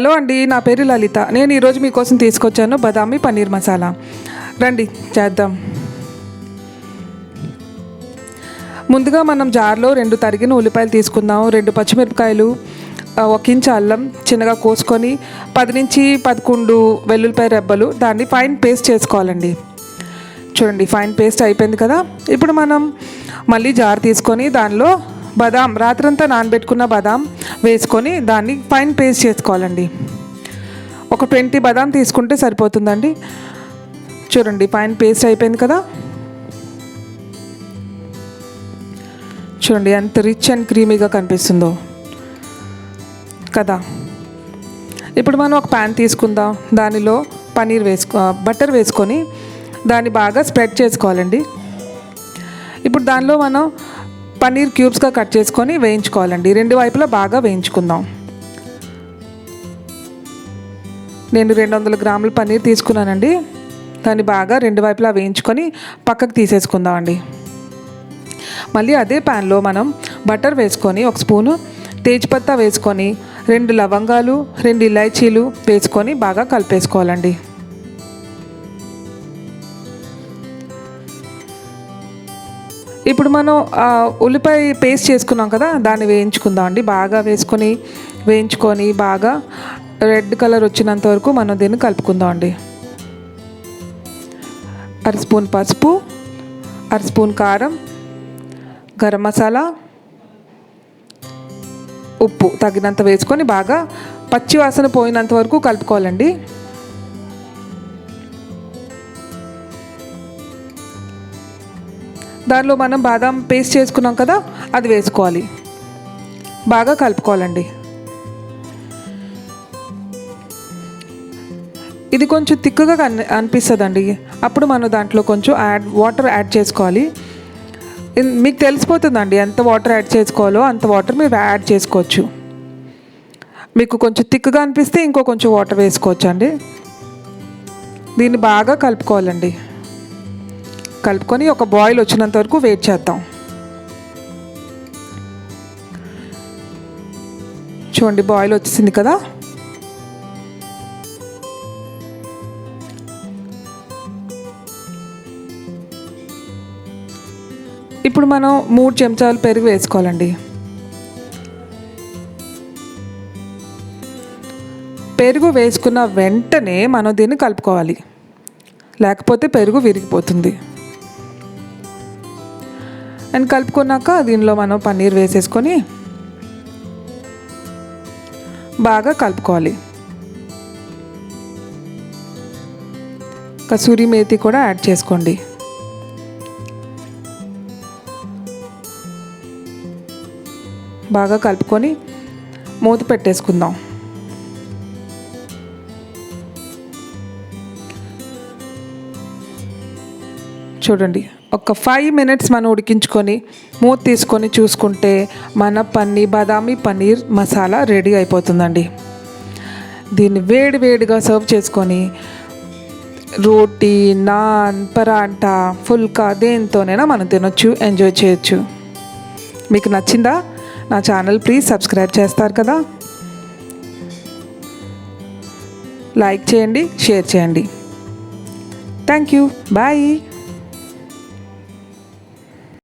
Hello అండి, నా పేరు లలిత. నేను ఈరోజు మీకోసం తీసుకొచ్చాను బదామి పన్నీర్ మసాలా. రండి చేద్దాం. ముందుగా మనం జార్లో 2 తరిగిన ఉల్లిపాయలు తీసుకుందాం, 2 పచ్చిమిరపకాయలు, 1 ఇంచు అల్లం చిన్నగా కోసుకొని 10 నుంచి 11 వెల్లుల్లిపాయ రెబ్బలు, దాన్ని ఫైన్ పేస్ట్ చేసుకోవాలండి. చూడండి, ఫైన్ పేస్ట్ అయిపోయింది కదా. ఇప్పుడు మనం మళ్ళీ జార్ తీసుకొని దానిలో బాదాం, రాత్రంతా నానబెట్టుకున్న బాదాం వేసుకొని దాన్ని ఫైన్ పేస్ట్ చేసుకోవాలండి. ఒక 20 బాదాం తీసుకుంటే సరిపోతుందండి. చూడండి, ఫైన్ పేస్ట్ అయిపోయింది కదా. చూడండి ఎంత రిచ్ అండ్ క్రీమీగా కనిపిస్తుందో కదా. ఇప్పుడు మనం ఒక ప్యాన్ తీసుకుందాం, దానిలో బటర్ వేసుకొని దాన్ని బాగా స్ప్రెడ్ చేసుకోవాలండి. ఇప్పుడు దానిలో మనం పన్నీర్ క్యూబ్స్గా కట్ చేసుకొని వేయించుకోవాలండి. 2 వైపులా బాగా వేయించుకుందాం. నేను 200 గ్రాముల పన్నీర్ తీసుకున్నానండి. దాన్ని బాగా 2 వైపులా వేయించుకొని పక్కకు తీసేసుకుందామండి. మళ్ళీ అదే ప్యాన్లో మనం బటర్ వేసుకొని 1 స్పూను తేజ్పత్తా వేసుకొని 2 లవంగాలు, 2 ఇలాచీలు వేసుకొని బాగా కలిపేసుకోవాలండి. ఇప్పుడు మనం ఉల్లిపాయ పేస్ట్ చేసుకున్నాం కదా, దాన్ని వేయించుకుందాం అండి. బాగా వేయించుకొని బాగా రెడ్ కలర్ వచ్చినంత వరకు మనం దీన్ని కలుపుకుందాం అండి. 1/2 స్పూన్ పసుపు, 1/2 స్పూన్ కారం, గరం మసాలా, ఉప్పు తగినంత వేసుకొని బాగా పచ్చి వాసన పోయినంత వరకు కలుపుకోవాలండి. దానిలో మనం బాదాం పేస్ట్ చేసుకున్నాం కదా, అది వేసుకోవాలి. బాగా కలుపుకోవాలండి. ఇది కొంచెం థిక్గా అనిపిస్తుందండి. అప్పుడు మనం దాంట్లో కొంచెం వాటర్ యాడ్ చేసుకోవాలి. మీకు తెలిసిపోతుందండి ఎంత వాటర్ యాడ్ చేసుకోవాలో అంత వాటర్ మీరు యాడ్ చేసుకోవచ్చు. మీకు కొంచెం థిక్గా అనిపిస్తే ఇంకో కొంచెం వాటర్ వేసుకోవచ్చు అండి. దీన్ని బాగా కలుపుకోవాలండి. కలుపుకొని ఒక బాయిల్ వచ్చినంత వరకు వెయిట్ చేద్దాం. చూడండి, బాయిల్ వచ్చేసింది కదా. ఇప్పుడు మనం 3 చెంచాలు పెరుగు వేసుకోవాలండి. పెరుగు వేసుకున్న వెంటనే మనం దీన్ని కలుపుకోవాలి, లేకపోతే పెరుగు విరిగిపోతుంది. అండ్ కలుపుకున్నాక దీనిలో మనం పన్నీర్ వేసేసుకొని బాగా కలుపుకోవాలి. కసూరి మేతి కూడా యాడ్ చేసుకోండి. బాగా కలుపుకొని మూత పెట్టేసుకుందాం. చూడండి, ఒక 5 మినిట్స్ మనం ఉడికించుకొని మూత తీసుకొని చూసుకుంటే మన బాదామి పన్నీర్ మసాలా రెడీ అయిపోతుందండి. దీన్ని వేడిగా సర్వ్ చేసుకొని రోటీ, నాన్, పరాటా, ఫుల్కా దేనితోనైనా మనం తినొచ్చు, ఎంజాయ్ చేయొచ్చు. మీకు నచ్చిందా? నా ఛానల్ ప్లీజ్ సబ్స్క్రైబ్ చేస్తారు కదా. లైక్ చేయండి, షేర్ చేయండి. Thank you. బాయ్.